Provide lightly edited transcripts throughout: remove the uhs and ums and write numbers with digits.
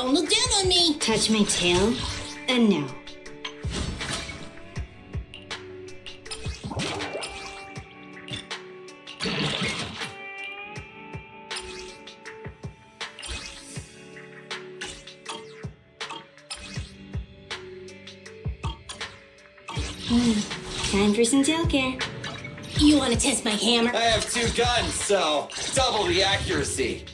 Don't look down on me. Touch my tail, and no. Time for some tail care. You want to test my hammer? I have 2 guns, so double the accuracy.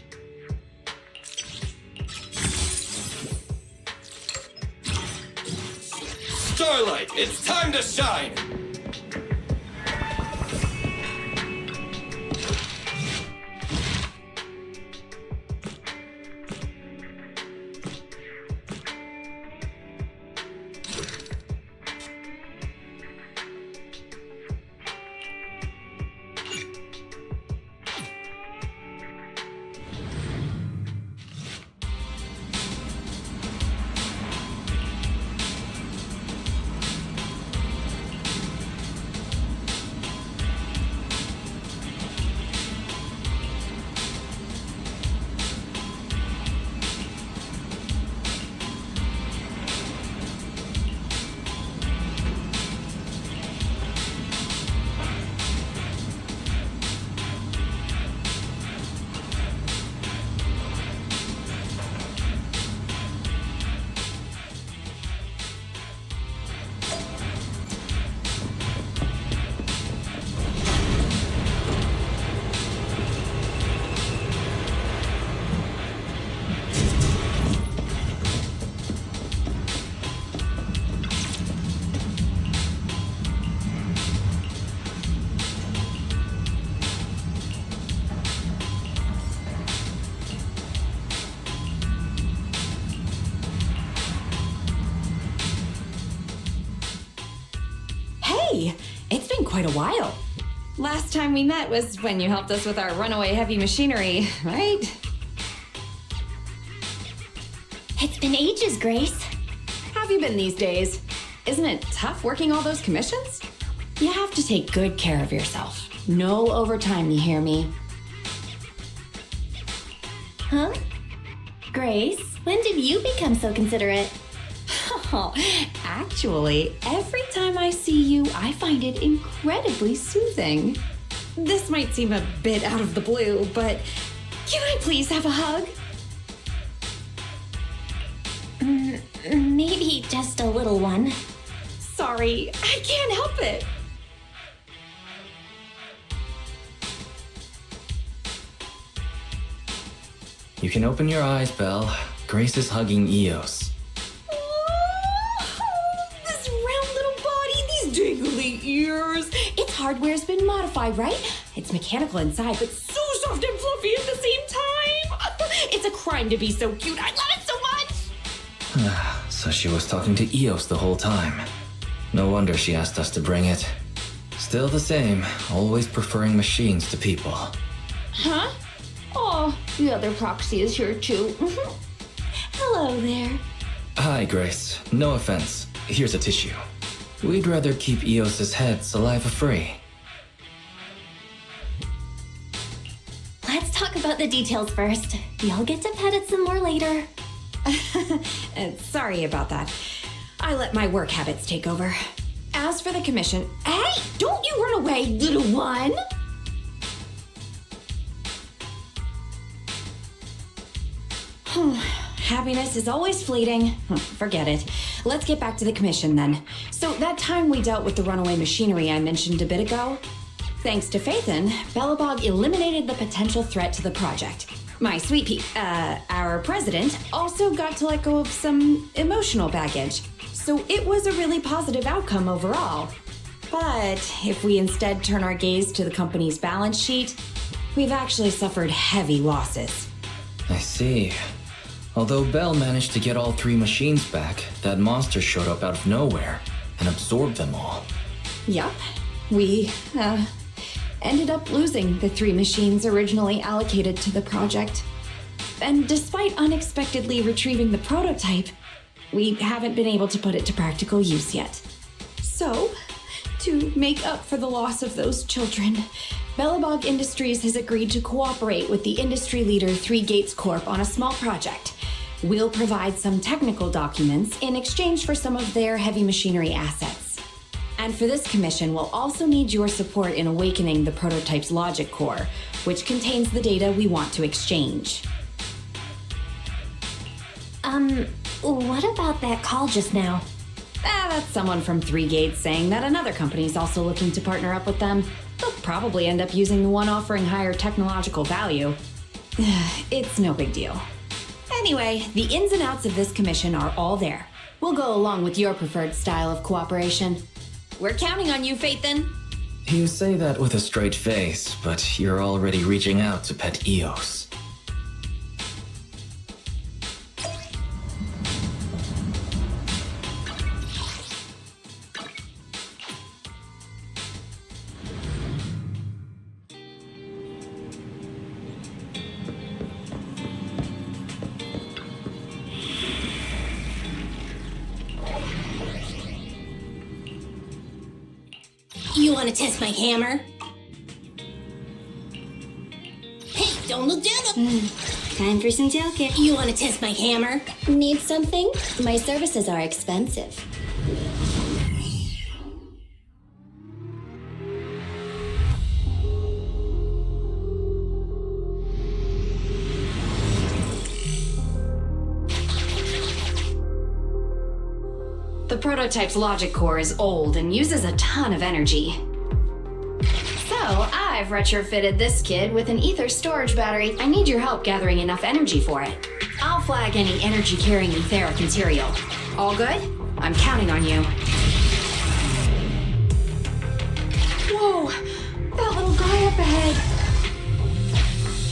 Starlight, it's time to shine! Hey, it's been quite a while. Last time we met was when you helped us with our runaway heavy machinery, right? It's been ages, Grace. How have you been these days? Isn't it tough working all those commissions? You have to take good care of yourself. No overtime, you hear me? Huh? Grace, when did you become so considerate? Actually, every time I see you, I find it incredibly soothing. This might seem a bit out of the blue, but can I please have a hug? Maybe just a little one. Sorry, I can't help it. You can open your eyes, Belle. Grace is hugging Eos. This round little body, these dangly ears. Its hardware's been modified, right? It's mechanical inside, but so soft and fluffy at the same time. It's a crime to be so cute. I love it so much. So she was talking to Eos the whole time. No wonder she asked us to bring it. Still the same, always preferring machines to people. Huh? Oh, the other proxy is here too. Hello there. Hi, Grace. No offense. Here's a tissue. We'd rather keep Eos's head saliva-free. Let's talk about the details first. You'll get to pet it some more later. Sorry about that. I let my work habits take over. As for the commission, hey, don't you run away, little one! Happiness is always fleeting. Forget it. Let's get back to the commission then. So that time we dealt with the runaway machinery I mentioned a bit ago, thanks to Phaethon, Belobog eliminated the potential threat to the project. My sweet pea, our president, also got to let go of some emotional baggage. So it was a really positive outcome overall. But if we instead turn our gaze to the company's balance sheet, we've actually suffered heavy losses. I see. Although Belle managed to get all 3 machines back, that monster showed up out of nowhere and absorbed them all. Yup. We, ended up losing the 3 machines originally allocated to the project. And despite unexpectedly retrieving the prototype, we haven't been able to put it to practical use yet. So, to make up for the loss of those children, Belobog Industries has agreed to cooperate with the industry leader 3 Gates Corp on a small project. We'll provide some technical documents in exchange for some of their heavy machinery assets. And for this commission, we'll also need your support in awakening the prototype's logic core, which contains the data we want to exchange. What about that call just now? That's someone from Three Gates saying that another company's also looking to partner up with them. They'll probably end up using the one offering higher technological value. It's no big deal. Anyway, the ins and outs of this commission are all there. We'll go along with your preferred style of cooperation. We're counting on you, Phaethon. You say that with a straight face, but you're already reaching out to pet Eos. You want to test my hammer? Hey, don't look down. Time for some token. You want to test my hammer? Need something? My services are expensive. The prototype's logic core is old and uses a ton of energy. So, I've retrofitted this kid with an ether storage battery. I need your help gathering enough energy for it. I'll flag any energy-carrying etheric material. All good? I'm counting on you. Whoa! That little guy up ahead!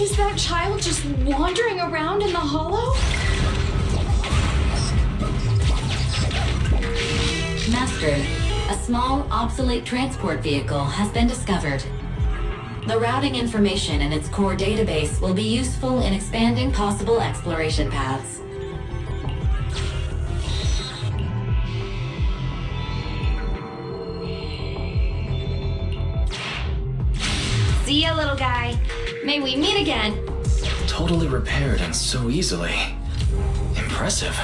Is that child just wandering around in the hollow? Master, a small, obsolete transport vehicle has been discovered. The routing information in its core database will be useful in expanding possible exploration paths. See ya, little guy. May we meet again. Totally repaired and so easily. Impressive.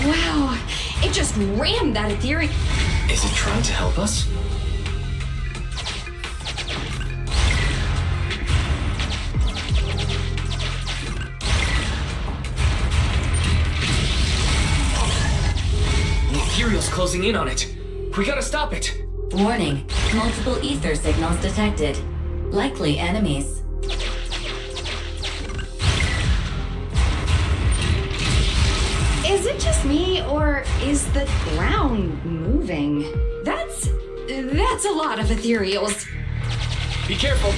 Wow, it just rammed that etheric. Is it trying to help us? The ethereal's closing in on it. We gotta stop it. Warning, multiple ether signals detected. Likely enemies. Is it just me, or is the ground moving? That's a lot of ethereals. Be careful.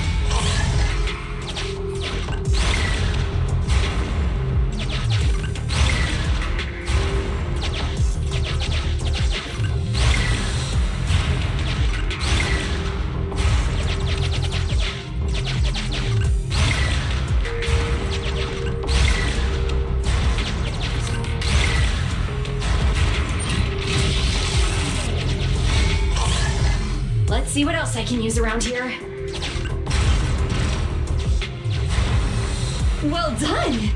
Let's see what else I can use around here. Well done!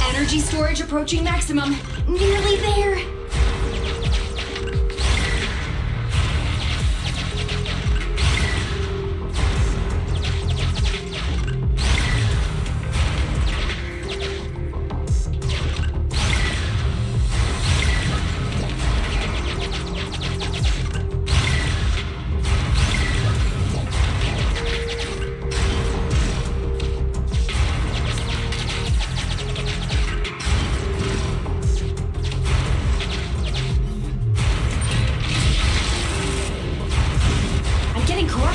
Energy storage approaching maximum. Nearly there.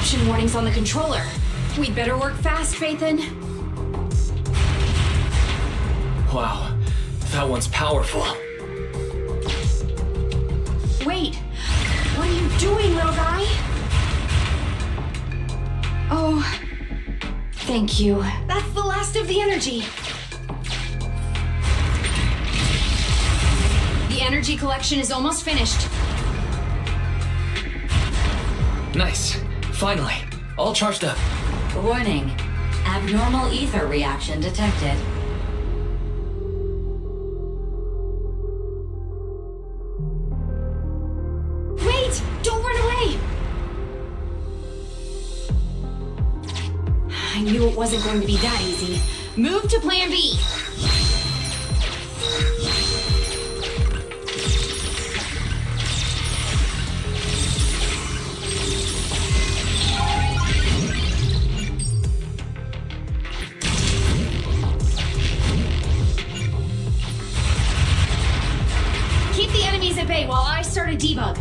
disruption warnings on the controller. We'd better work fast, Phaethon. Wow, that one's powerful. Wait, what are you doing, little guy? Oh, thank you. That's the last of the energy. The energy collection is almost finished. Nice. Finally. All charged up. Warning. Abnormal ether reaction detected. Wait! Don't run away! I knew it wasn't going to be that easy. Move to plan B. Keep the enemies at bay while I start a debug.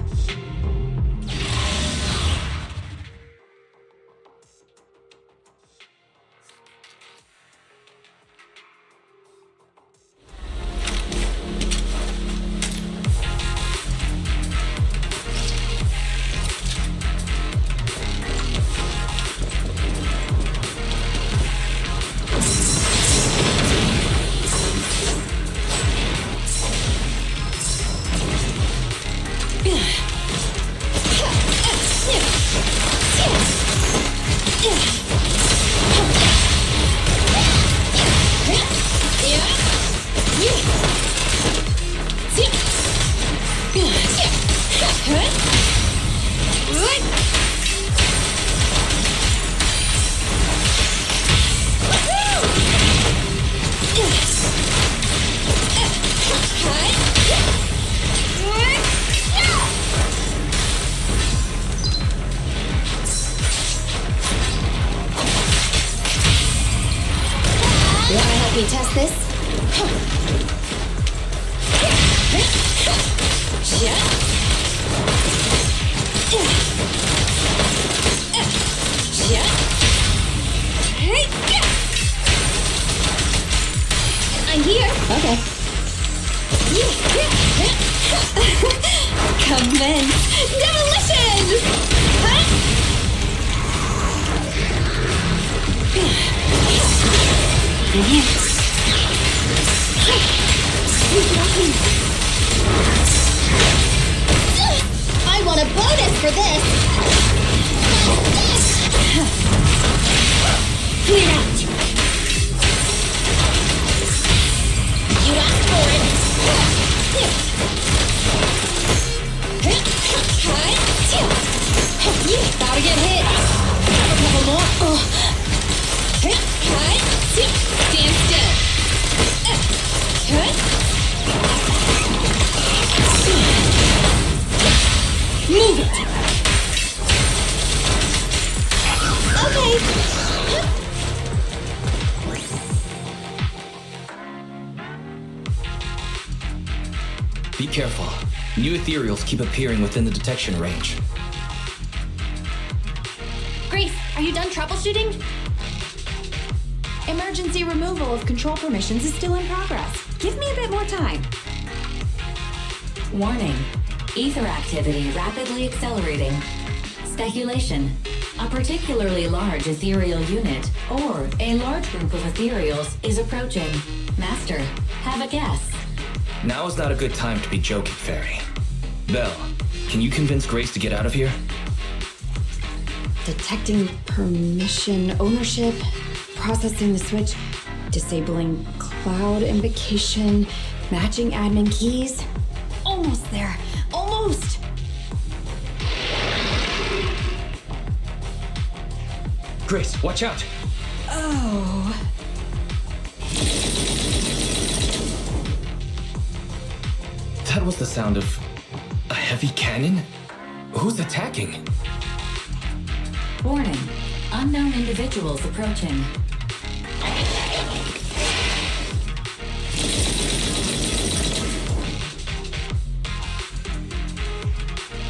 Test this. I'm here. Okay. Commence demolition. I want a bonus for this! Clear out! You asked for it! About to get hit! Have a couple more! Stand still! Move it! Okay! Be careful. New ethereals keep appearing within the detection range. Grace, are you done troubleshooting? Emergency removal of control permissions is still in progress. Give me a bit more time. Warning. Ether activity rapidly accelerating. Speculation. A particularly large ethereal unit or a large group of ethereals is approaching. Master, have a guess. Now is not a good time to be joking, Fairy. Belle, can you convince Grace to get out of here? Detecting permission ownership, processing the switch, disabling cloud invocation, matching admin keys. Almost there. Almost! Grace, watch out! Oh. That was the sound of a heavy cannon? Who's attacking? Warning. Unknown individuals approaching.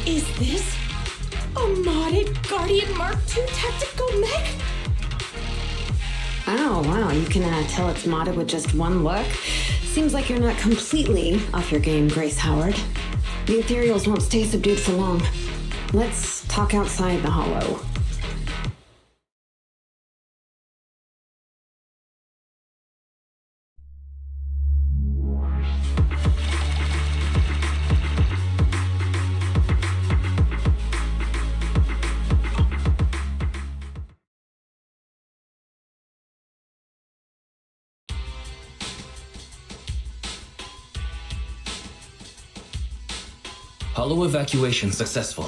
Is this A modded Guardian Mark II tactical mech? Oh, wow, you can tell it's modded with just one look. Seems like you're not completely off your game, Grace Howard. The ethereals won't stay subdued for long. Let's talk outside the hollow. Hollow evacuation successful.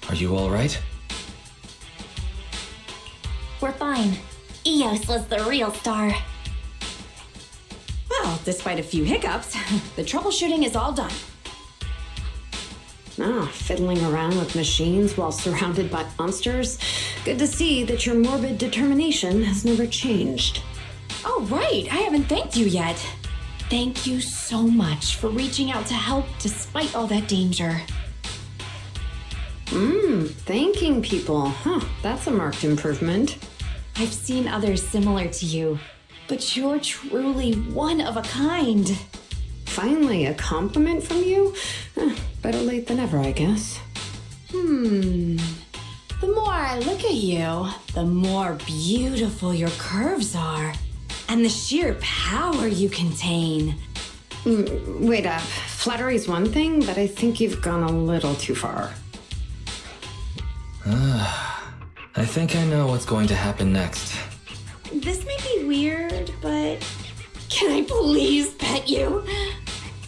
Are you alright? We're fine. Eos was the real star. Well, despite a few hiccups, the troubleshooting is all done. Fiddling around with machines while surrounded by monsters. Good to see that your morbid determination has never changed. Oh, right. I haven't thanked you yet. Thank you so much for reaching out to help despite all that danger. Thanking people. That's a marked improvement. I've seen others similar to you, but you're truly one of a kind. Finally, a compliment from you? Better late than ever, I guess. The more I look at you, the more beautiful your curves are, and the sheer power you contain. Wait up. Flattery's one thing, but I think you've gone a little too far. I think I know what's going to happen next. This may be weird, but can I please pet you?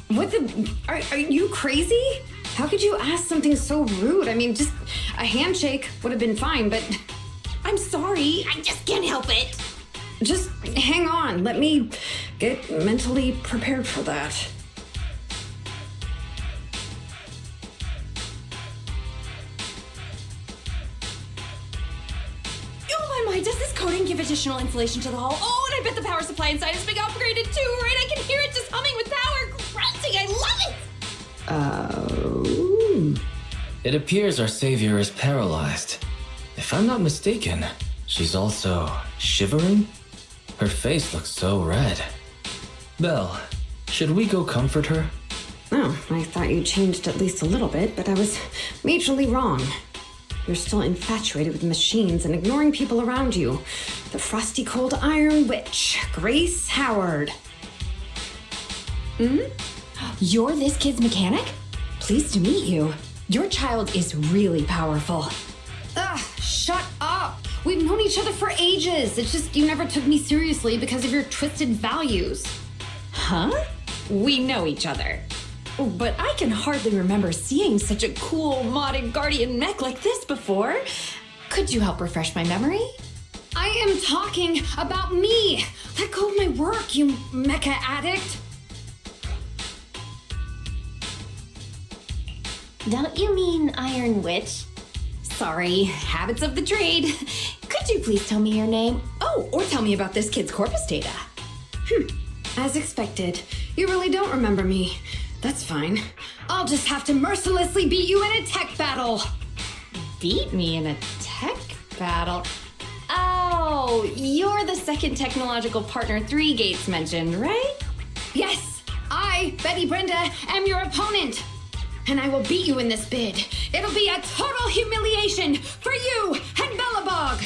What the? Are you crazy? How could you ask something so rude? I mean, just a handshake would have been fine, but I'm sorry, I just can't help it. just hang on. Let me get mentally prepared for that. Oh my, does this coating give additional insulation to the hull? Oh, and I bet the power supply inside has been upgraded too, right? I can hear it just humming with power, grunting. I love it! It appears our savior is paralyzed. If I'm not mistaken, she's also shivering? Her face looks so red. Belle, should we go comfort her? Oh, I thought you changed at least a little bit, but I was majorly wrong. You're still infatuated with machines and ignoring people around you. The frosty cold iron witch, Grace Howard. You're this kid's mechanic? Pleased to meet you. Your child is really powerful. Ugh, shut up! We've known each other for ages. It's just you never took me seriously because of your twisted values. Huh? We know each other. But I can hardly remember seeing such a cool modded Guardian mech like this before. Could you help refresh my memory? I am talking about me! Let go of my work, you mecha addict! Don't you mean Iron Witch? Sorry, habits of the trade. Could you please tell me your name? Oh, or tell me about this kid's corpus data. As expected, you really don't remember me. That's fine. I'll just have to mercilessly beat you in a tech battle. Beat me in a tech battle? Oh, you're the second technological partner 3 Gates mentioned, right? Yes, I, Betty Brenda, am your opponent. And I will beat you in this bid. It'll be a total humiliation for you and Bellabog.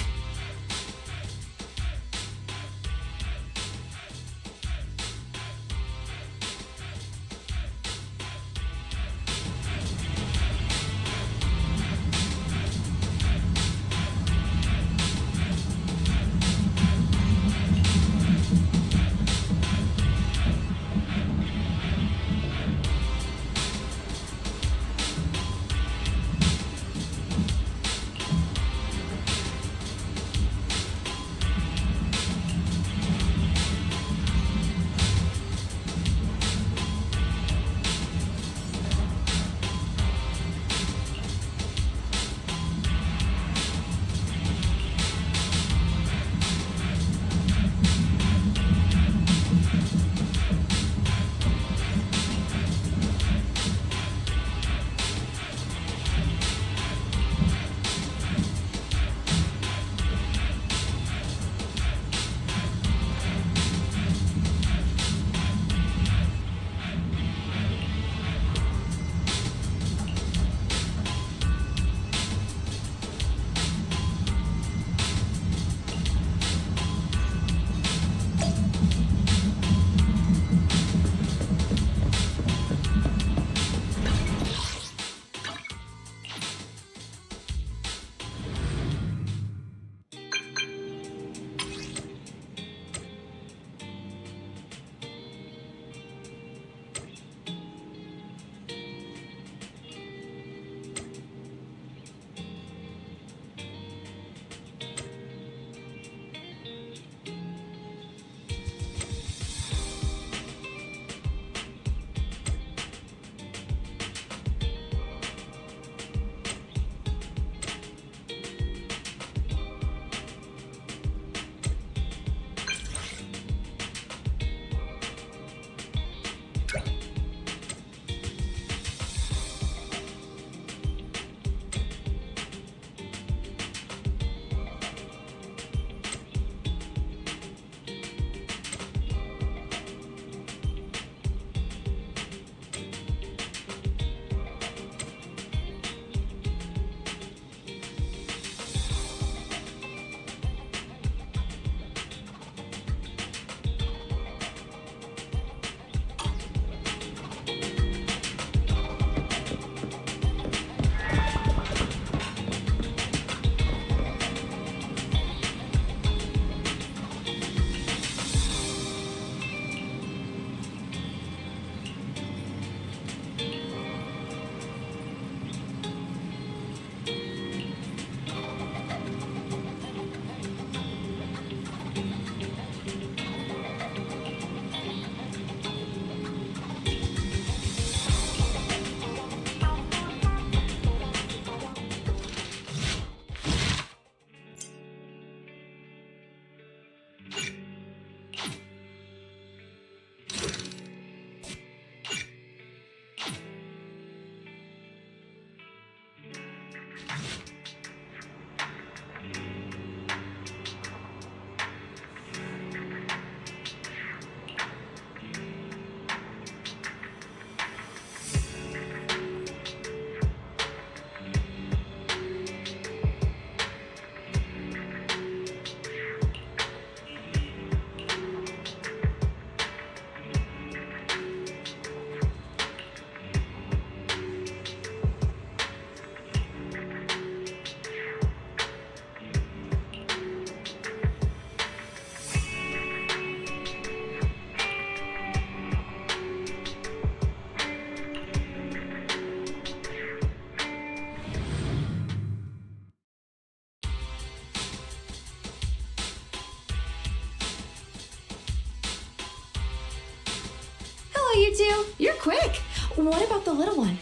two. You're quick. What about the little one?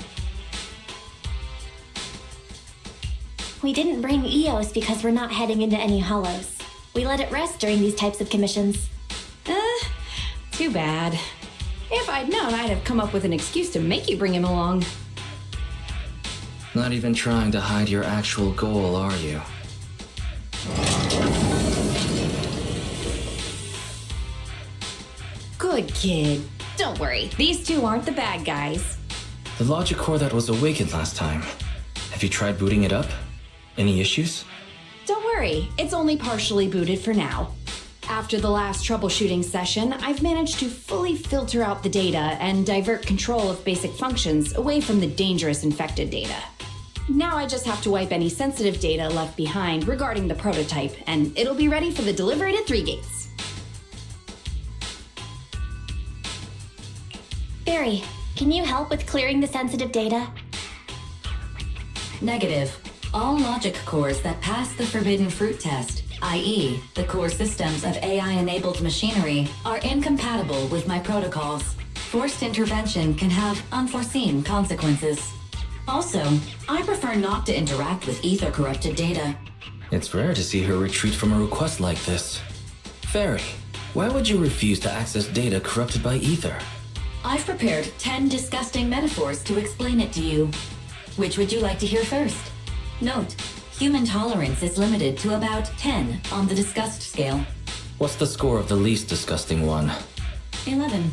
We didn't bring EOS because we're not heading into any hollows. We let it rest during these types of commissions. Too bad. If I'd known, I'd have come up with an excuse to make you bring him along. Not even trying to hide your actual goal, are you? Good kid. Don't worry, these two aren't the bad guys. The logic core that was awakened last time. Have you tried booting it up? Any issues? Don't worry, it's only partially booted for now. After the last troubleshooting session, I've managed to fully filter out the data and divert control of basic functions away from the dangerous infected data. Now I just have to wipe any sensitive data left behind regarding the prototype, and it'll be ready for the delivery to 3 gates. Barry, can you help with clearing the sensitive data? Negative. All logic cores that pass the forbidden fruit test, i.e., the core systems of AI-enabled machinery, are incompatible with my protocols. Forced intervention can have unforeseen consequences. Also, I prefer not to interact with ether-corrupted data. It's rare to see her retreat from a request like this. Fairy, why would you refuse to access data corrupted by ether? I've prepared 10 disgusting metaphors to explain it to you. Which would you like to hear first? Note, human tolerance is limited to about 10 on the disgust scale. What's the score of the least disgusting one? 11.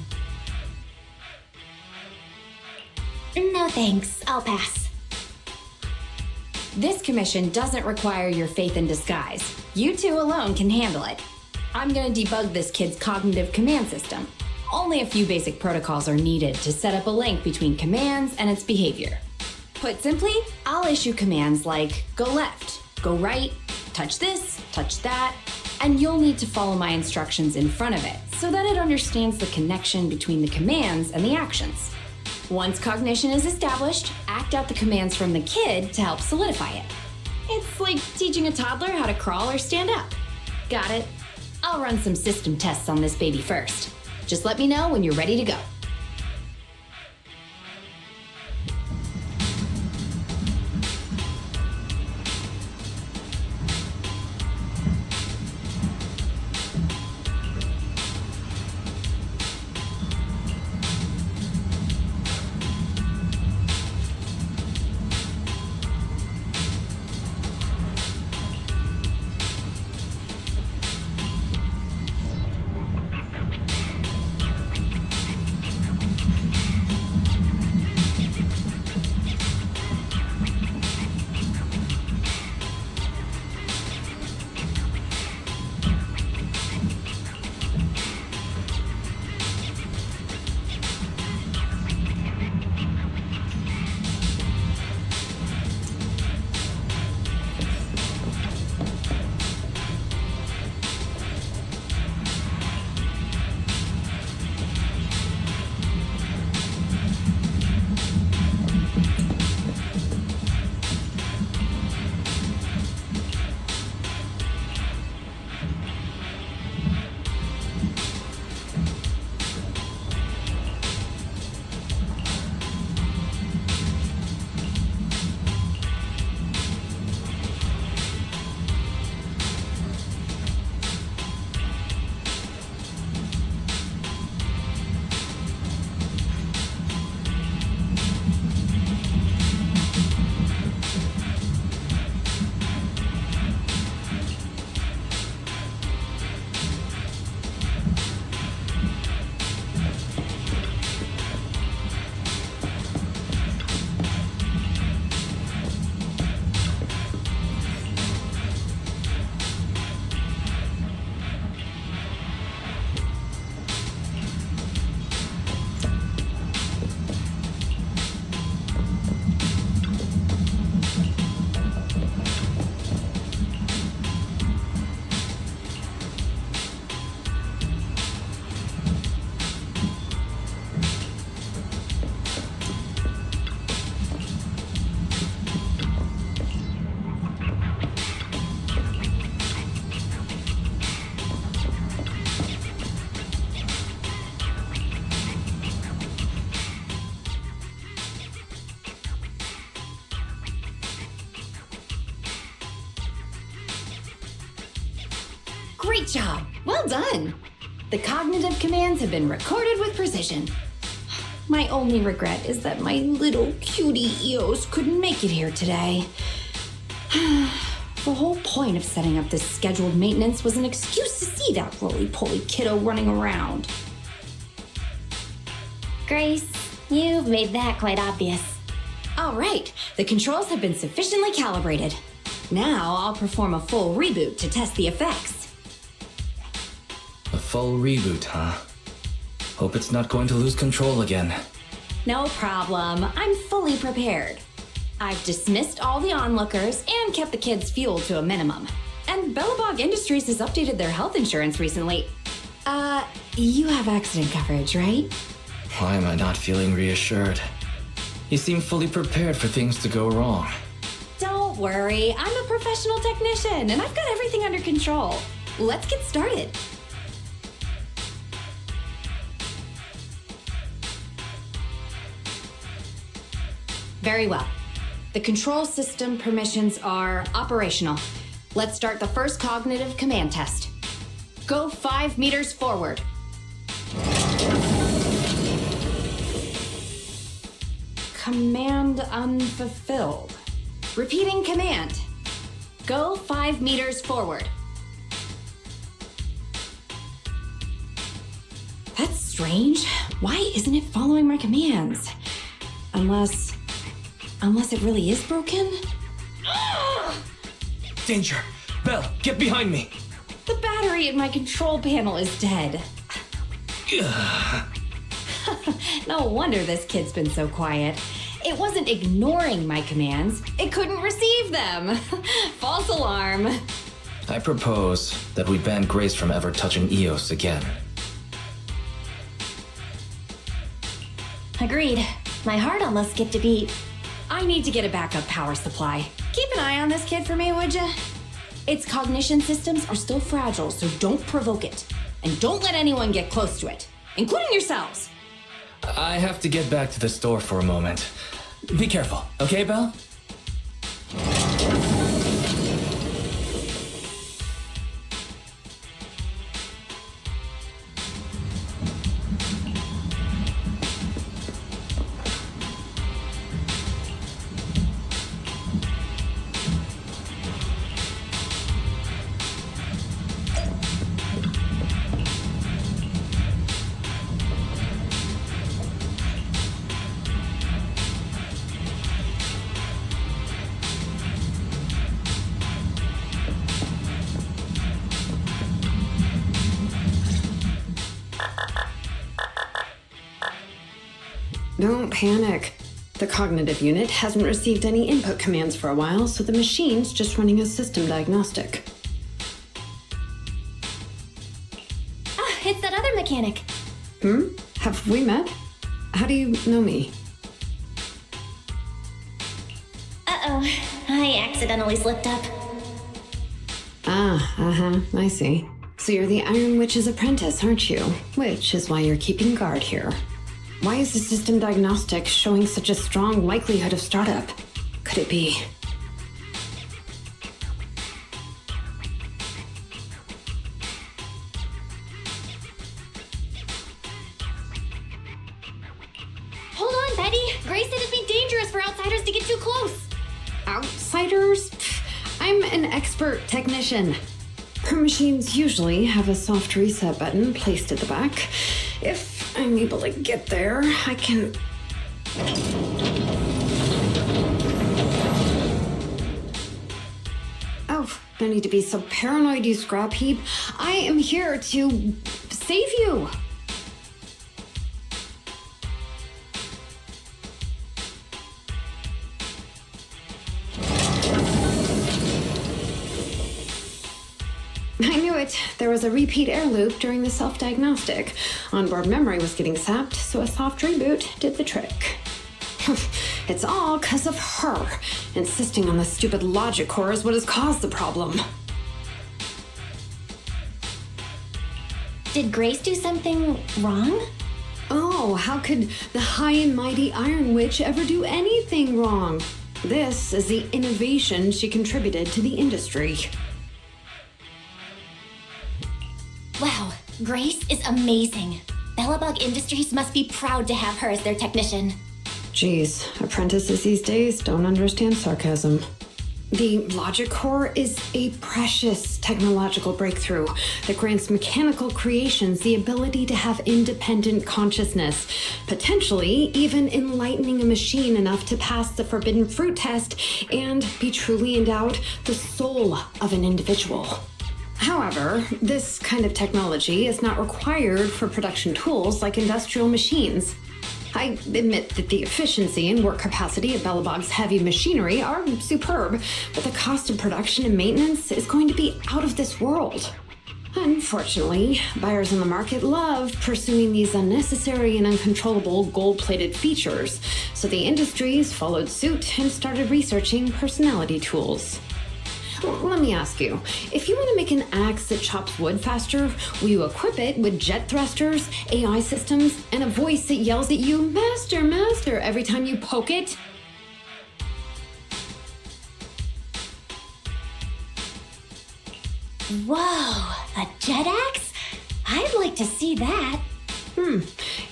No thanks, I'll pass. This commission doesn't require your faith in disguise. You two alone can handle it. I'm gonna debug this kid's cognitive command system. Only a few basic protocols are needed to set up a link between commands and its behavior. Put simply, I'll issue commands like go left, go right, touch this, touch that, and you'll need to follow my instructions in front of it so that it understands the connection between the commands and the actions. Once cognition is established, act out the commands from the kid to help solidify it. It's like teaching a toddler how to crawl or stand up. Got it? I'll run some system tests on this baby first. Just let me know when you're ready to go. Great job! Well done! The cognitive commands have been recorded with precision. My only regret is that my little cutie Eos couldn't make it here today. The whole point of setting up this scheduled maintenance was an excuse to see that roly-poly kiddo running around. Grace, you've made that quite obvious. All right, the controls have been sufficiently calibrated. Now I'll perform a full reboot to test the effects. A full reboot, huh? Hope it's not going to lose control again. No problem, I'm fully prepared. I've dismissed all the onlookers and kept the kids' fuel to a minimum. And Bellabog Industries has updated their health insurance recently. You have accident coverage, right? Why am I not feeling reassured? You seem fully prepared for things to go wrong. Don't worry, I'm a professional technician and I've got everything under control. Let's get started. Very well. The control system permissions are operational. Let's start the first cognitive command test. Go 5 meters forward. Command unfulfilled. Repeating command. Go 5 meters forward. That's strange. Why isn't it following my commands? Unless it really is broken? Danger! Belle, get behind me! The battery in my control panel is dead. No wonder this kid's been so quiet. It wasn't ignoring my commands, it couldn't receive them. False alarm. I propose that we ban Grace from ever touching Eos again. Agreed. My heart almost skipped a beat. I need to get a backup power supply. Keep an eye on this kid for me, would ya? Its cognition systems are still fragile, so don't provoke it. And don't let anyone get close to it, including yourselves. I have to get back to the store for a moment. Be careful, okay, Belle? Don't panic. The cognitive unit hasn't received any input commands for a while, so the machine's just running a system diagnostic. Ah, it's that other mechanic. Have we met? How do you know me? Uh-oh, I accidentally slipped up. I see. So you're the Iron Witch's apprentice, aren't you? Which is why you're keeping guard here. Why is the system diagnostic showing such a strong likelihood of startup? Could it be? Hold on, Betty. Grace said it'd be dangerous for outsiders to get too close. Outsiders? Pff, I'm an expert technician. Her machines usually have a soft reset button placed at the back. If I'm able to get there, I can... Oh, no need to be so paranoid, you scrap heap. I am here to save you. I knew it. There was a repeat air loop during the self-diagnostic. Onboard memory was getting sapped, so a soft reboot did the trick. It's all 'cause of her. Insisting on the stupid logic core is what has caused the problem. Did Grace do something wrong? Oh, how could the high and mighty Iron Witch ever do anything wrong? This is the innovation she contributed to the industry. Wow, Grace is amazing. Bellabug Industries must be proud to have her as their technician. Geez, apprentices these days don't understand sarcasm. The logic core is a precious technological breakthrough that grants mechanical creations the ability to have independent consciousness, potentially even enlightening a machine enough to pass the forbidden fruit test and be truly endowed the soul of an individual. However, this kind of technology is not required for production tools like industrial machines. I admit that the efficiency and work capacity of Bellabog's heavy machinery are superb, but the cost of production and maintenance is going to be out of this world. Unfortunately, buyers in the market love pursuing these unnecessary and uncontrollable gold-plated features, so the industries followed suit and started researching personality tools. Let me ask you, if you want to make an axe that chops wood faster, will you equip it with jet thrusters, AI systems, and a voice that yells at you, "Master, Master," every time you poke it? Whoa, a jet axe? I'd like to see that.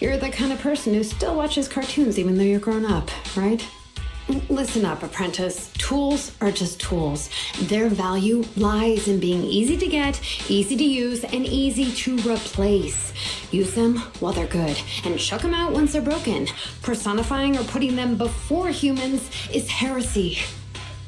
You're the kind of person who still watches cartoons even though you're grown up, right? Listen up, apprentice. Tools are just tools. Their value lies in being easy to get, easy to use, and easy to replace. Use them while they're good, and chuck them out once they're broken. Personifying or putting them before humans is heresy.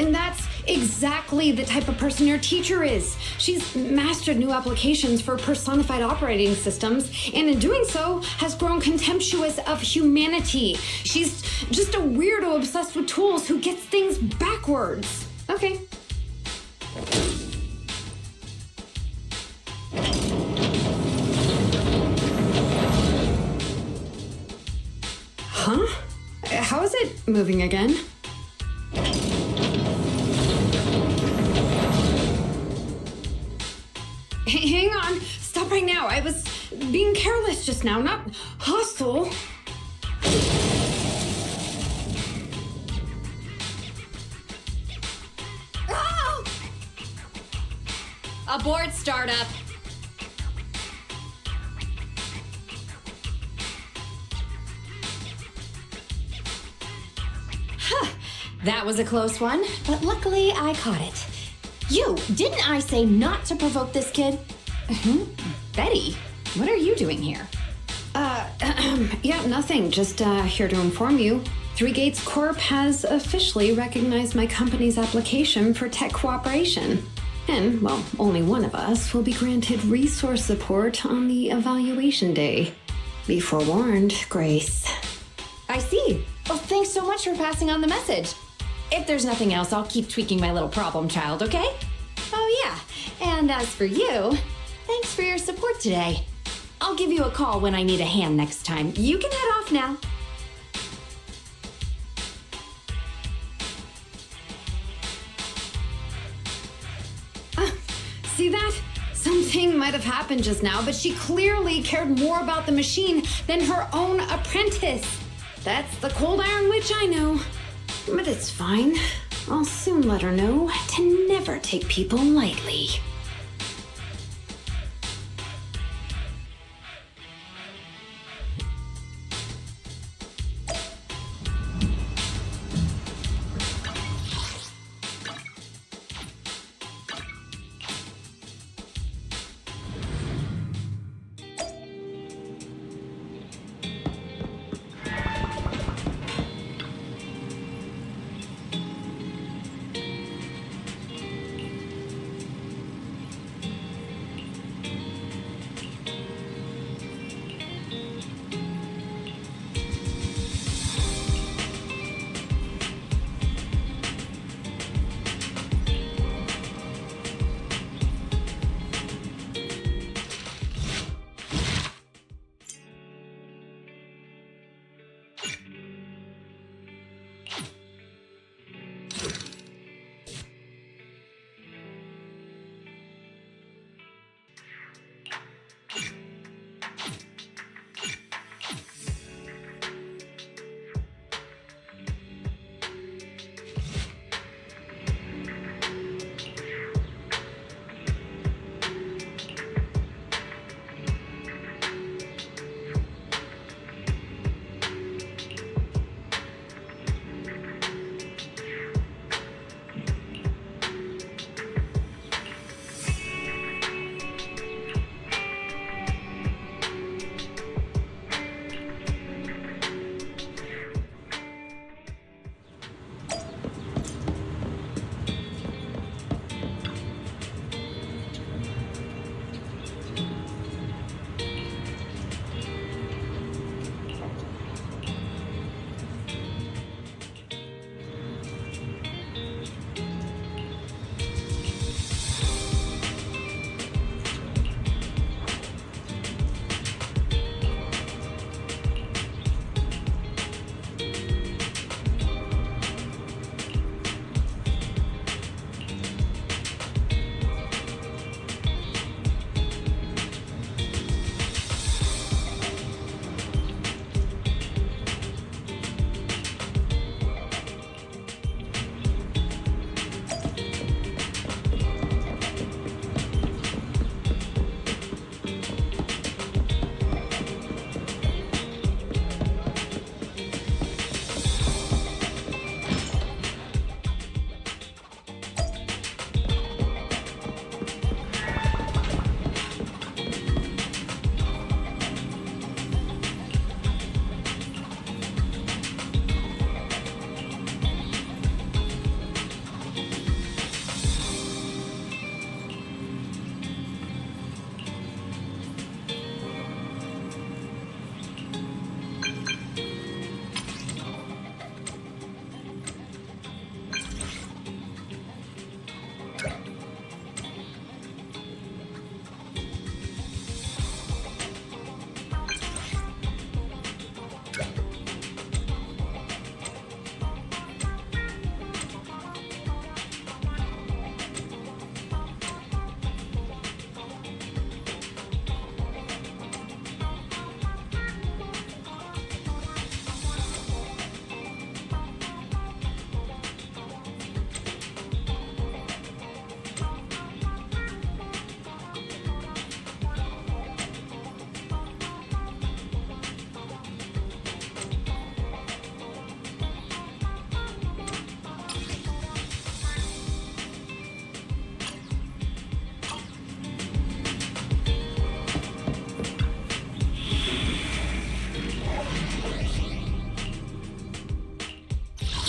And that's exactly the type of person your teacher is. She's mastered new applications for personified operating systems, and in doing so, has grown contemptuous of humanity. She's just a weirdo obsessed with tools who gets things backwards. Okay. Huh? How is it moving again? Hang on. Stop right now. I was being careless just now, not hostile. Oh! Abort startup. That was a close one, but luckily I caught it. You, didn't I say not to provoke this kid? Betty, what are you doing here? Yeah, nothing. Just here to inform you. Three Gates Corp has officially recognized my company's application for tech cooperation. And, well, only one of us will be granted resource support on the evaluation day. Be forewarned, Grace. I see. Oh, thanks so much for passing on the message. If there's nothing else, I'll keep tweaking my little problem child, okay? Oh, yeah. And as for you, thanks for your support today. I'll give you a call when I need a hand next time. You can head off now. See that? Something might have happened just now, but she clearly cared more about the machine than her own apprentice. That's the cold iron witch I know. But it's fine. I'll soon let her know to never take people lightly.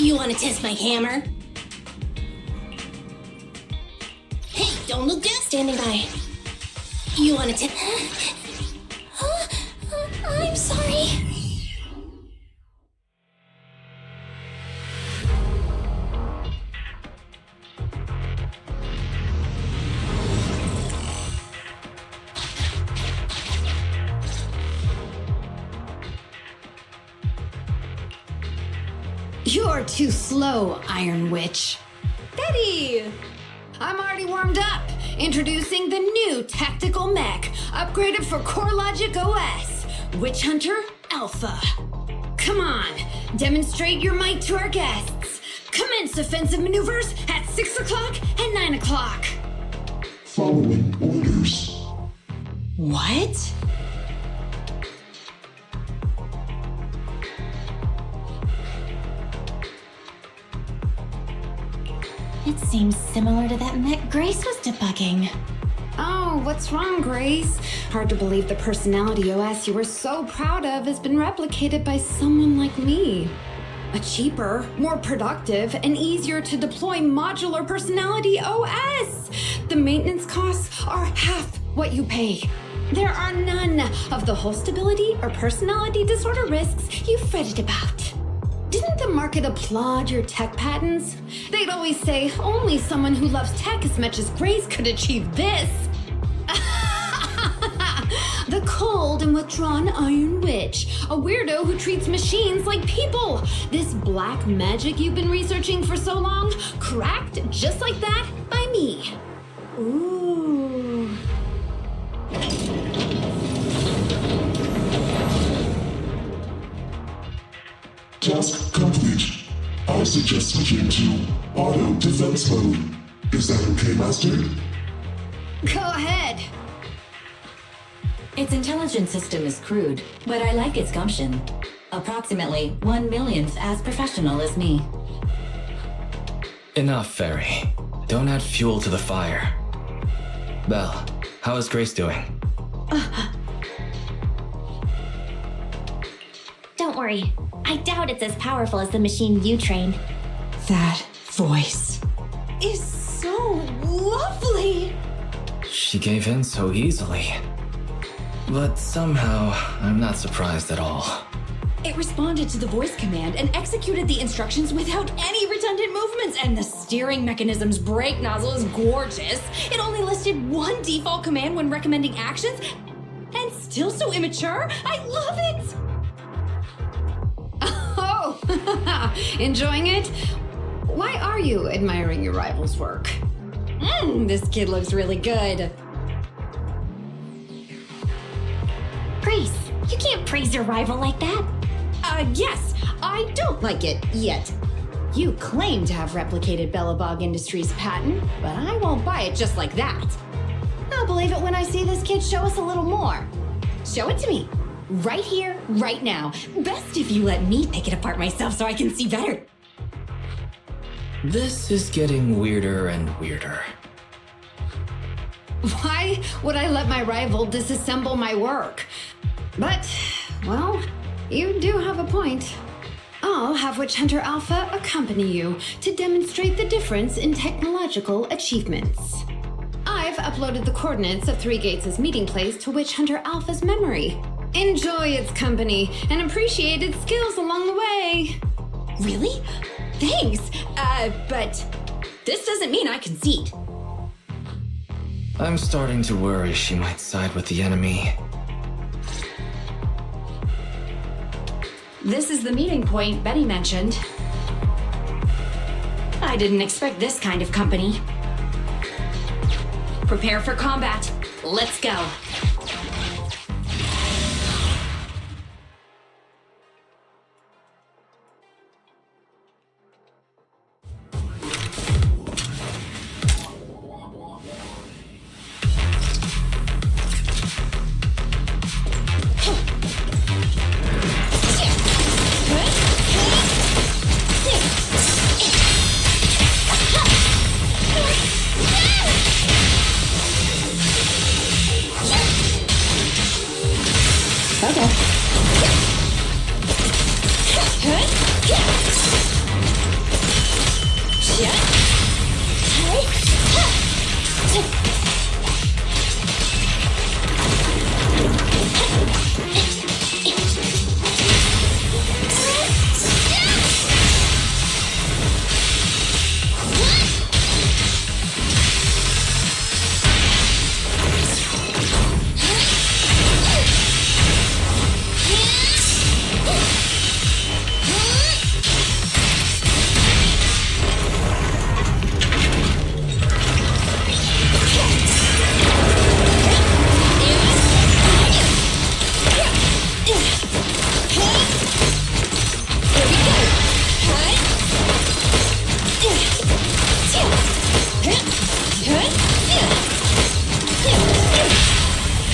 You want to test my hammer? Hey, don't look down. Standing by. You want to test... I'm sorry. You're too slow, Iron Witch. Betty! I'm already warmed up. Introducing the new tactical mech, upgraded for CoreLogic OS, Witch Hunter Alpha. Come on, demonstrate your might to our guests. Commence offensive maneuvers at 6 o'clock and 9 o'clock. Following orders. What? It seems similar to that mech Grace was debugging. Oh, what's wrong, Grace? Hard to believe the personality OS you were so proud of has been replicated by someone like me. A cheaper, more productive, and easier to deploy modular personality OS. The maintenance costs are half what you pay. There are none of the whole stability or personality disorder risks you fretted about. Didn't the market applaud your tech patents? They'd always say only someone who loves tech as much as Grace could achieve this. The cold and withdrawn Iron Witch, a weirdo who treats machines like people. This black magic you've been researching for so long, cracked just like that by me. Ooh. Task complete. I suggest switching to auto defense mode. Is that okay, Master? Go ahead. Its intelligence system is crude, but I like its gumption. Approximately 1/1,000th as professional as me. Enough, Fairy. Don't add fuel to the fire. Belle, how is Grace doing? Don't worry. I doubt it's as powerful as the machine you trained. That voice is so lovely! She gave in so easily. But somehow, I'm not surprised at all. It responded to the voice command and executed the instructions without any redundant movements, and the steering mechanism's brake nozzle is gorgeous. It only listed one default command when recommending actions, and still so immature. I love it! Oh, enjoying it? Why are you admiring your rival's work? This kid looks really good. Grace, you can't praise your rival like that. Yes, I don't like it yet. You claim to have replicated Bellabog Industries' patent, but I won't buy it just like that. I'll believe it when I see this kid show us a little more. Show it to me. Right here, right now. Best if you let me pick it apart myself so I can see better. This is getting weirder and weirder. Why would I let my rival disassemble my work? But, well, you do have a point. I'll have Witch Hunter Alpha accompany you to demonstrate the difference in technological achievements. I've uploaded the coordinates of Three Gates' meeting place to Witch Hunter Alpha's memory. Enjoy its company and appreciate its skills along the way. Really? Thanks. But this doesn't mean I concede. I'm starting to worry she might side with the enemy. This is the meeting point Betty mentioned. I didn't expect this kind of company. Prepare for combat. Let's go.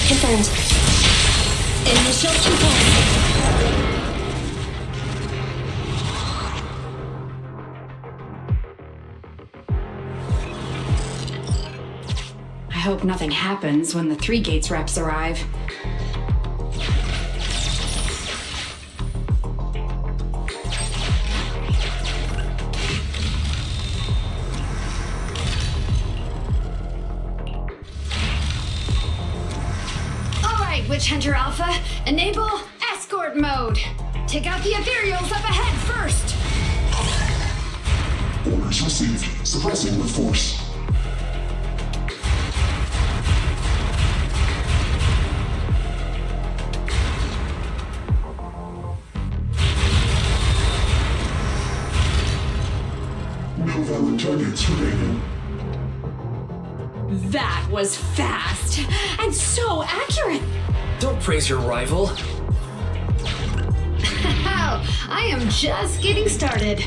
Confirmed. Initial impulse. I hope nothing happens when the 3 Gates reps arrive. Alright, Witch Hunter Alpha, enable escort mode. Take out the ethereals up ahead first. Orders received. Suppressing with force. No valid targets remaining. That was fast and so accurate. Don't praise your rival. How? I am just getting started.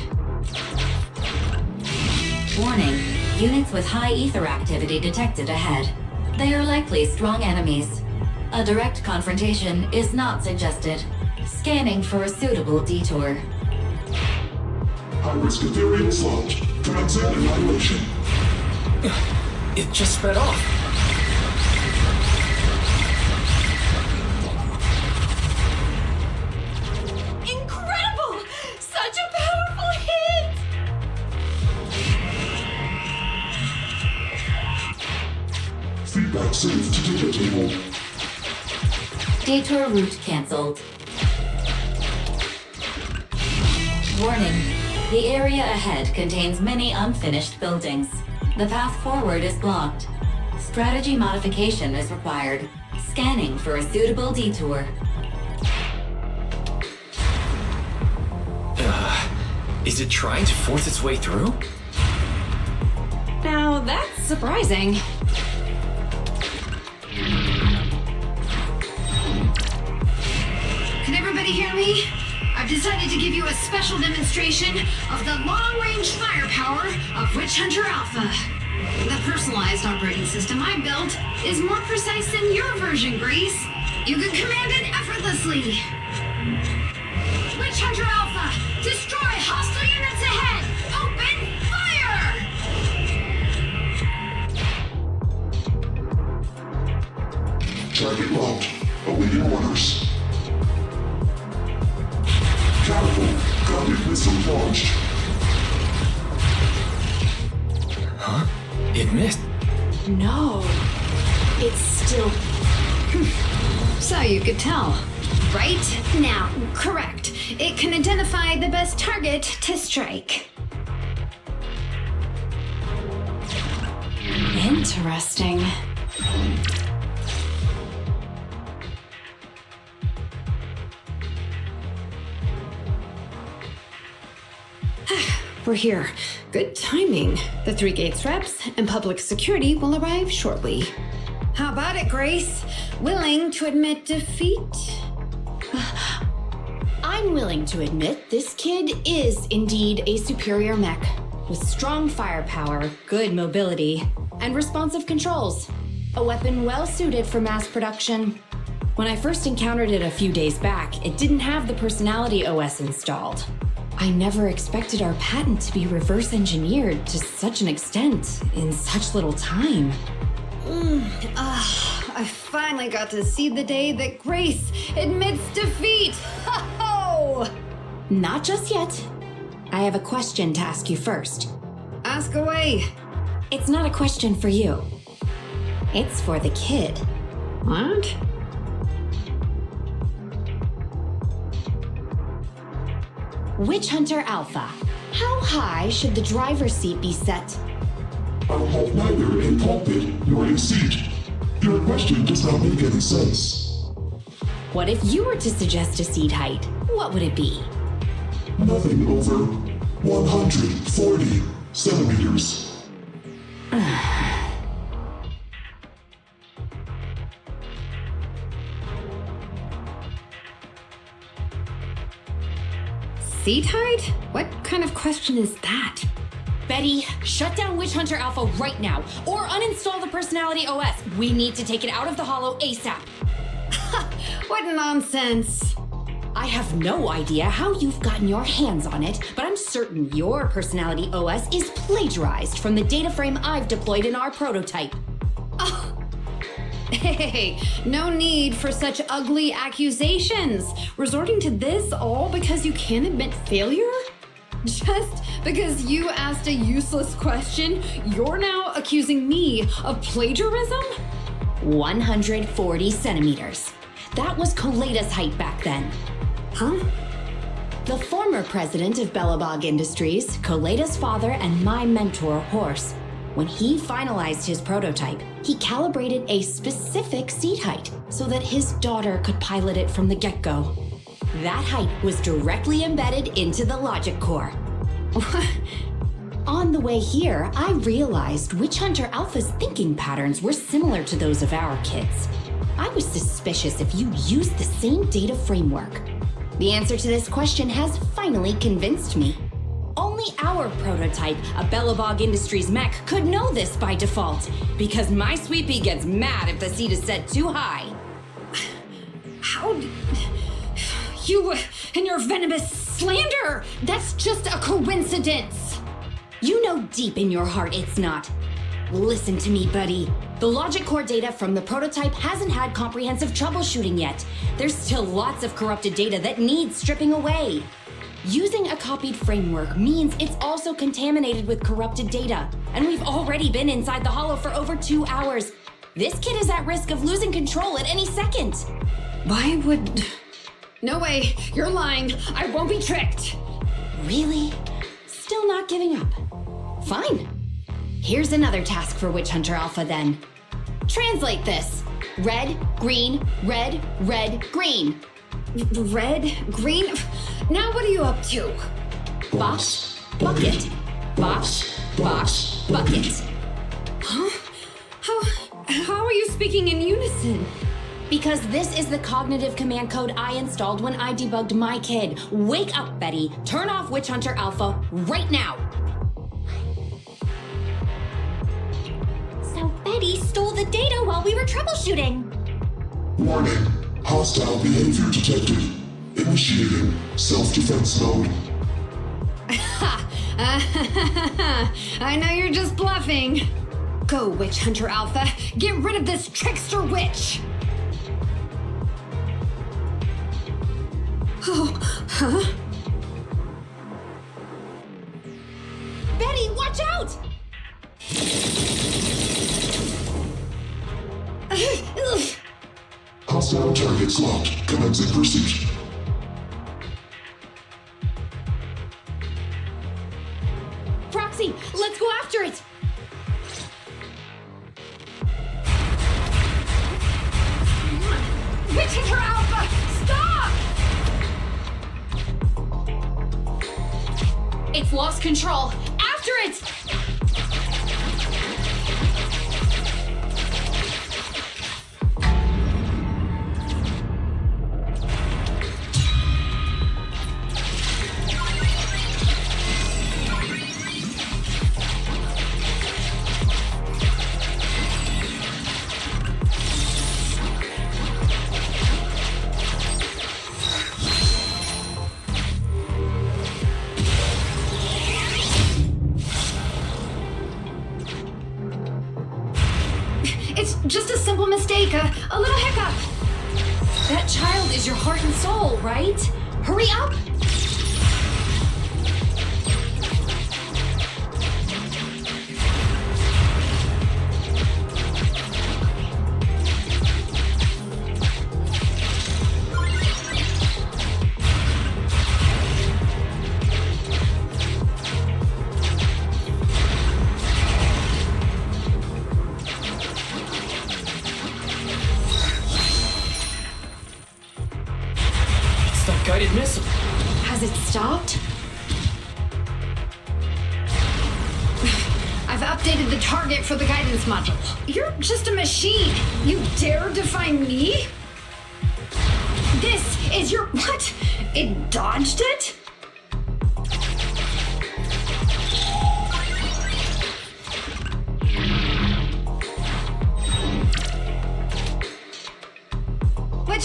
Warning. Units with high ether activity detected ahead. They are likely strong enemies. A direct confrontation is not suggested. Scanning for a suitable detour. High-risk ethereals launched. Transcend annihilation. It just sped off. Incredible! Such a powerful hit! Feedback saved to data table. Detour route cancelled. Warning. The area ahead contains many unfinished buildings. The path forward is blocked. Strategy modification is required. Scanning for a suitable detour. Is it trying to force its way through? Now that's surprising. Can everybody hear me? I've decided to give you a special demonstration of the long-range firepower of Witch Hunter Alpha. The personalized operating system I built is more precise than your version, Grace. You can command it effortlessly. Witch Hunter Alpha, destroy hostile units ahead! Open fire! Target locked. Awaiting orders. Catapult. Guided missile launched. Huh? It missed. No. It's still. So you could tell, right? Now, correct. It can identify the best target to strike. Interesting. We're here. Good timing. The 3 Gates reps and public security will arrive shortly. How about it, Grace? Willing to admit defeat? I'm willing to admit this kid is indeed a superior mech with strong firepower, good mobility, and responsive controls. A weapon well suited for mass production. When I first encountered it a few days back, it didn't have the personality OS installed. I never expected our patent to be reverse engineered to such an extent in such little time. I finally got to see the day that Grace admits defeat. Ho-ho! Not just yet. I have a question to ask you first. Ask away. It's not a question for you. It's for the kid. What? Witch Hunter Alpha. How high should the driver's seat be set? I'll have neither a pulpit nor a seat. Your question does not make any sense. What if you were to suggest a seat height? What would it be? Nothing over 140 centimeters. Seat height? What kind of question is that? Betty, shut down Witch Hunter Alpha right now, or uninstall the Personality OS. We need to take it out of the Holo ASAP. What nonsense! I have no idea how you've gotten your hands on it, but I'm certain your Personality OS is plagiarized from the data frame I've deployed in our prototype. Hey, no need for such ugly accusations. Resorting to this all because you can't admit failure? Just because you asked a useless question, you're now accusing me of plagiarism? 140 centimeters. That was Koleda's height back then. Huh? The former president of Belobog Industries, Koleda's father, and my mentor, Horse. When he finalized his prototype, he calibrated a specific seat height so that his daughter could pilot it from the get-go. That height was directly embedded into the logic core. On the way here, I realized Witch Hunter Alpha's thinking patterns were similar to those of our kids. I was suspicious if you used the same data framework. The answer to this question has finally convinced me. Only our prototype, a Belobog Industries mech, could know this by default, because my sweepy gets mad if the seat is set too high. How you and your venomous slander! That's just a coincidence! You know deep in your heart it's not. Listen to me, buddy. The logic core data from the prototype hasn't had comprehensive troubleshooting yet. There's still lots of corrupted data that needs stripping away. Using a copied framework means it's also contaminated with corrupted data, and we've already been inside the Holo for over 2 hours. This kid is at risk of losing control at any second. Why would... No way, you're lying. I won't be tricked. Really? Still not giving up. Fine. Here's another task for Witch Hunter Alpha then. Translate this. Red, green, red, red, green. Red? Green? Now what are you up to? Box, bucket, box, box, bucket. Huh? How are you speaking in unison? Because this is the cognitive command code I installed when I debugged my kid. Wake up, Betty. Turn off Witch Hunter Alpha right now. So Betty stole the data while we were troubleshooting. Warning. Hostile behavior detected. Initiating self-defense mode. I know you're just bluffing. Go, Witch Hunter Alpha. Get rid of this trickster witch. Oh, huh? Betty, watch out! Hostile targets locked. Commencing pursuit. Proxy, let's go after it! Witch Hunter Alpha, stop! It's lost control. After it! It's just a simple mistake, a little hiccup. That child is your heart and soul, right? Hurry up! guided missile. Has it stopped? I've updated the target for the guidance module. You're just a machine. You dare defy me? This is your... What? It dodged it?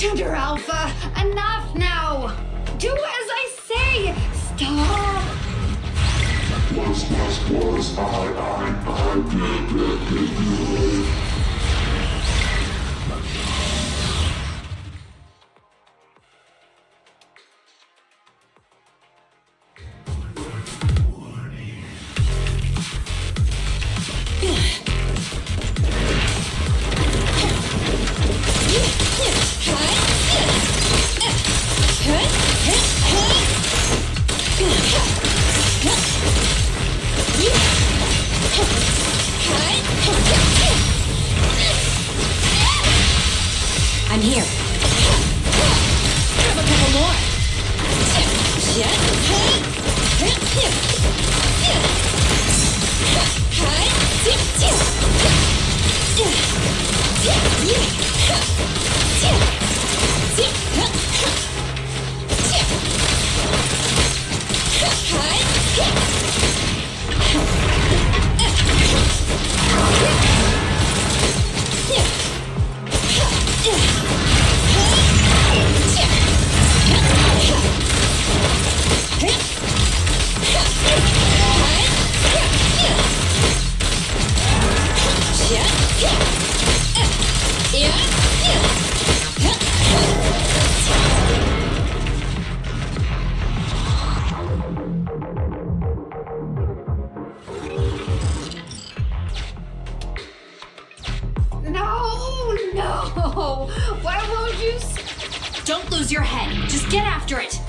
Intruder Alpha, enough now! Do as I say! Stop! Was, I. I'm here. Have a couple more. No! Why won't you... Don't lose your head. Just get after it.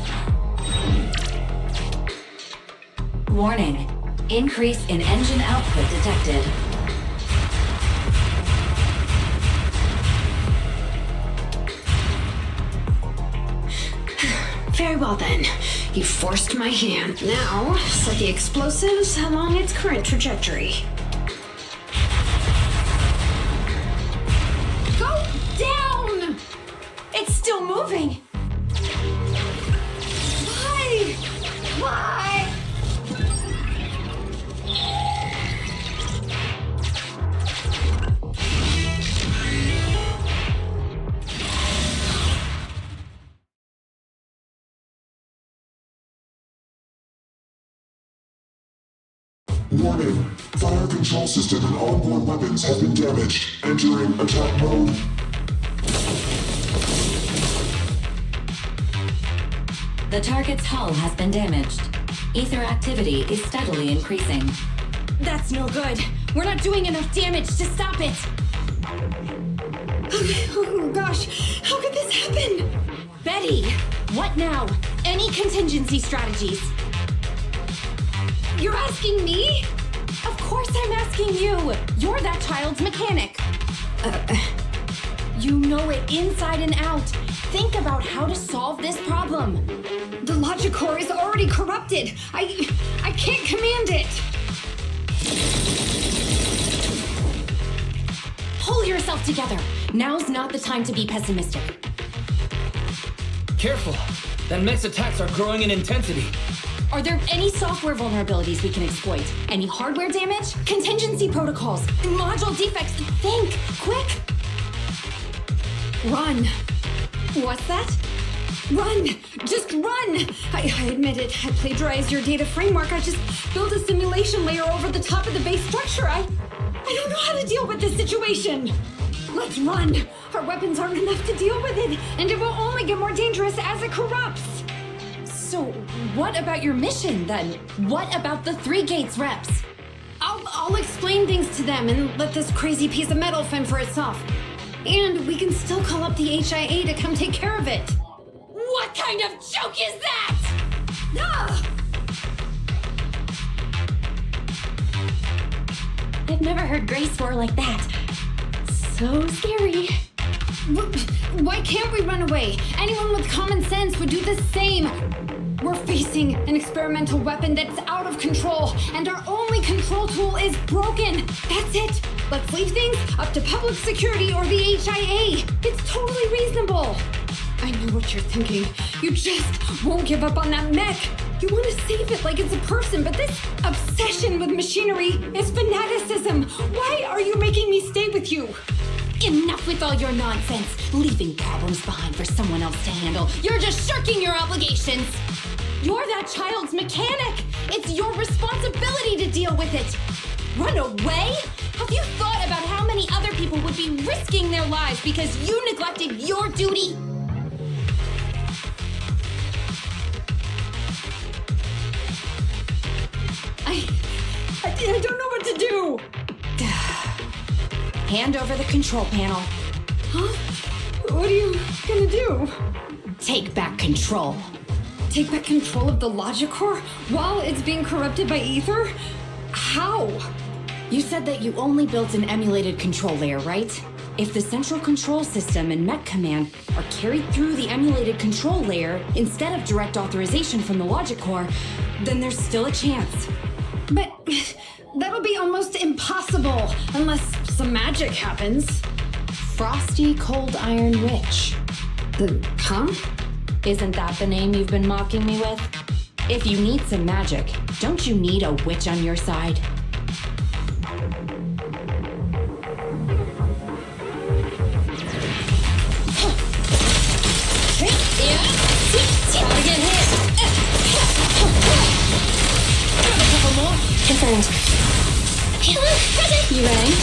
Warning. Increase in engine output detected. Very well then. You forced my hand. Now, set the explosives along its current trajectory. Go down! It's still moving. Why? Why? Warning. Fire control system and onboard weapons have been damaged. Entering attack mode. The target's hull has been damaged. Ether activity is steadily increasing. That's no good. We're not doing enough damage to stop it. Oh gosh, how could this happen? Betty, what now? Any contingency strategies? You're asking me? Of course I'm asking you. You're that child's mechanic. You know it inside and out. Think about how to solve this problem. The logic core is already corrupted. I can't command it. Pull yourself together. Now's not the time to be pessimistic. Careful. That mech's attacks are growing in intensity. Are there any software vulnerabilities we can exploit? Any hardware damage? Contingency protocols? Module defects? Think! Quick! Run. What's that? Run! Just run! I admit it. I plagiarized your data framework. I just built a simulation layer over the top of the base structure. I don't know how to deal with this situation. Let's run. Our weapons aren't enough to deal with it, and it will only get more dangerous as it corrupts. So, what about your mission, then? What about the 3 Gates reps? I'll explain things to them and let this crazy piece of metal fend for itself. And we can still call up the HIA to come take care of it. What kind of joke is that? Ah! I've never heard Grace roar like that. So scary. Why can't we run away? Anyone with common sense would do the same. We're facing an experimental weapon that's out of control, and our only control tool is broken. That's it. Let's leave things up to public security or the HIA. It's totally reasonable. I know what you're thinking. You just won't give up on that mech. You want to save it like it's a person, but this obsession with machinery is fanaticism. Why are you making me stay with you? Enough with all your nonsense, leaving problems behind for someone else to handle. You're just shirking your obligations. You're that child's mechanic. It's your responsibility to deal with it. Run away? Have you thought about how many other people would be risking their lives because you neglected your duty? I don't know what to do. Hand over the control panel. Huh? What are you gonna do? Take back control. Take back control of the logic core while it's being corrupted by ether? How? You said that you only built an emulated control layer, right? If the central control system and mech command are carried through the emulated control layer instead of direct authorization from the logic core, then there's still a chance. But that'll be almost impossible unless some magic happens. Frosty Cold Iron Witch. Huh? Isn't that the name you've been mocking me with? If you need some magic, don't you need a witch on your side? Gotta get hit. Got a couple more. Confirmed. You ready?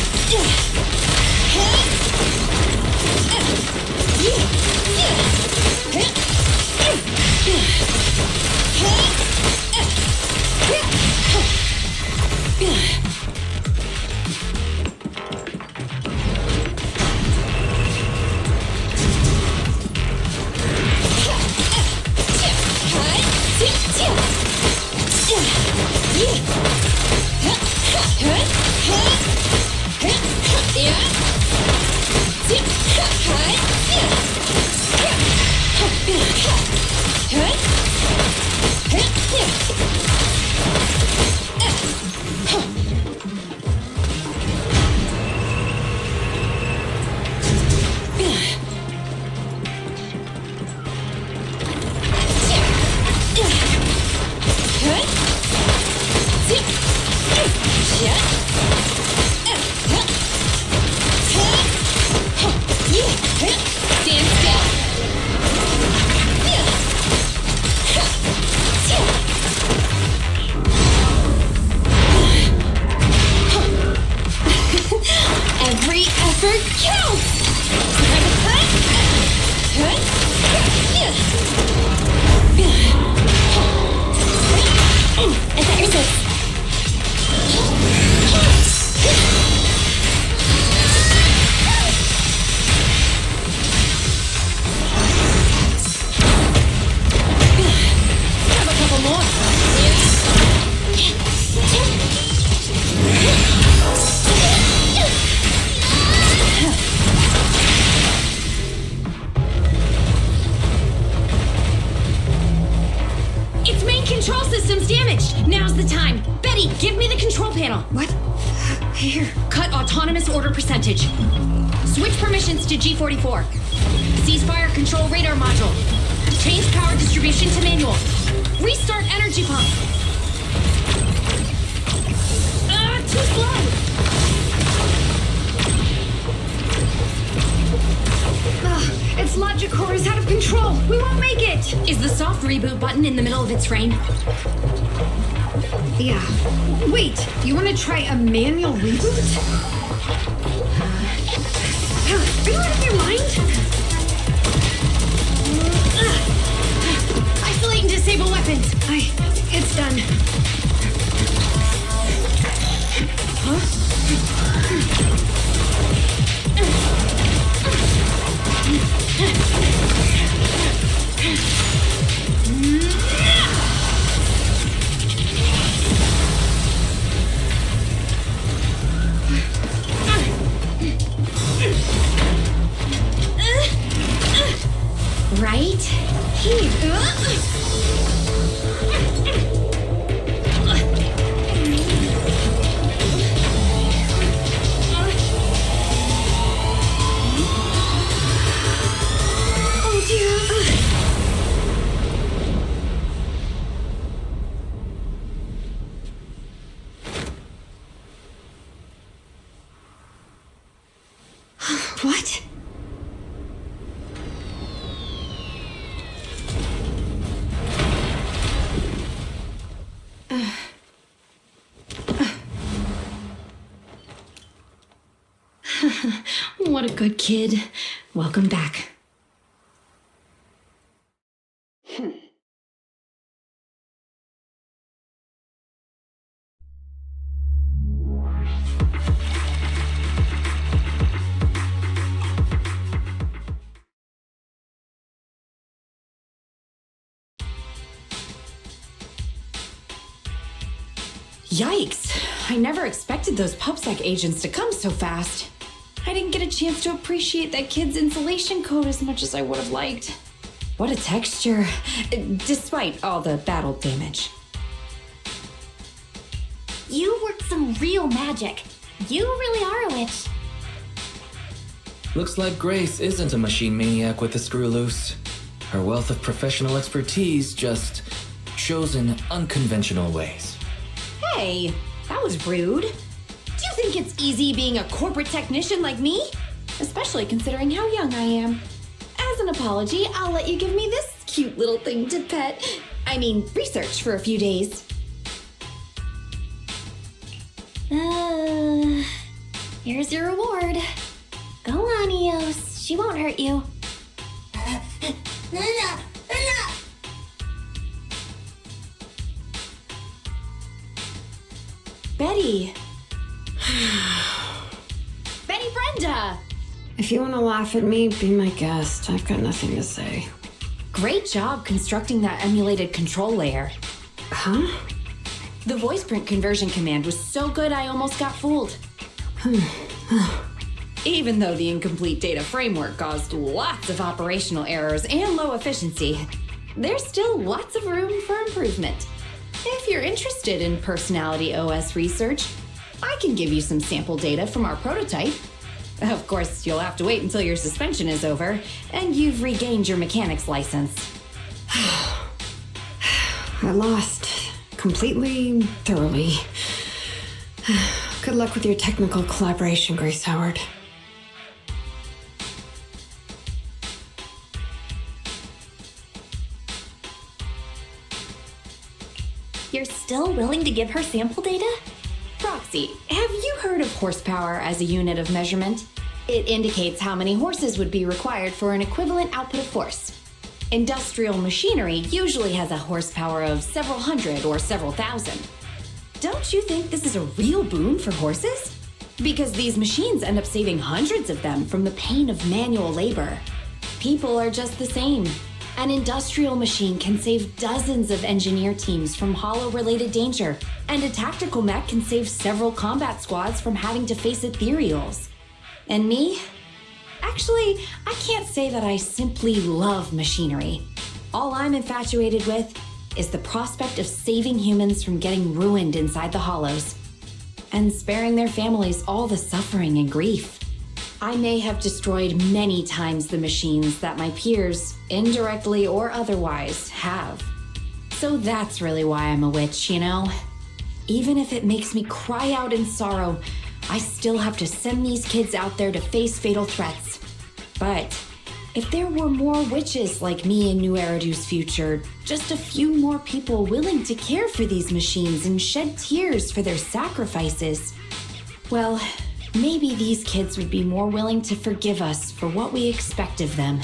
Every effort counts! Is that your six? Have a couple more. Its main control system's damaged. Now's the time. Betty, give me the control panel. What? Here. Cut autonomous order percentage. Switch permissions to G44. Ceasefire control radar module. Change power distribution to manual. Restart energy pump. Too slow. Its logic core is out of control. We won't make it. Is the soft reboot button in the middle of its frame? Yeah. Wait, you want to try a manual reboot? Are you out of your mind? Isolate and disable weapons. It's done. Oh dear. What? What a good kid. Welcome back. Yikes! I never expected those PubSec agents to come so fast. I didn't get a chance to appreciate that kid's insulation coat as much as I would have liked. What a texture, despite all the battle damage. You worked some real magic. You really are a witch. Looks like Grace isn't a machine maniac with the screw loose. Her wealth of professional expertise just shows in unconventional ways. Hey, that was rude. Do you think it's easy being a corporate technician like me? Especially considering how young I am. As an apology, I'll let you give me this cute little thing to pet. Research for a few days. Here's your reward. Go on, Eos. She won't hurt you. Betty. Betty Brenda! If you want to laugh at me, be my guest. I've got nothing to say. Great job constructing that emulated control layer. Huh? The voice print conversion command was so good I almost got fooled. Even though the incomplete data framework caused lots of operational errors and low efficiency, there's still lots of room for improvement. If you're interested in Personality OS research, I can give you some sample data from our prototype. Of course, you'll have to wait until your suspension is over and you've regained your mechanics license. I lost. Completely, thoroughly. Good luck with your technical collaboration, Grace Howard. You're still willing to give her sample data? Proxy, have you heard of horsepower as a unit of measurement? It indicates how many horses would be required for an equivalent output of force. Industrial machinery usually has a horsepower of several hundred or several thousand. Don't you think this is a real boon for horses? Because these machines end up saving hundreds of them from the pain of manual labor. People are just the same. An industrial machine can save dozens of engineer teams from hollow-related danger, and a tactical mech can save several combat squads from having to face ethereals. And me? Actually, I can't say that I simply love machinery. All I'm infatuated with is the prospect of saving humans from getting ruined inside the hollows, and sparing their families all the suffering and grief. I may have destroyed many times the machines that my peers, indirectly or otherwise, have. So that's really why I'm a witch, you know? Even if it makes me cry out in sorrow, I still have to send these kids out there to face fatal threats. But if there were more witches like me in New Eridu's future, just a few more people willing to care for these machines and shed tears for their sacrifices, well, maybe these kids would be more willing to forgive us for what we expect of them.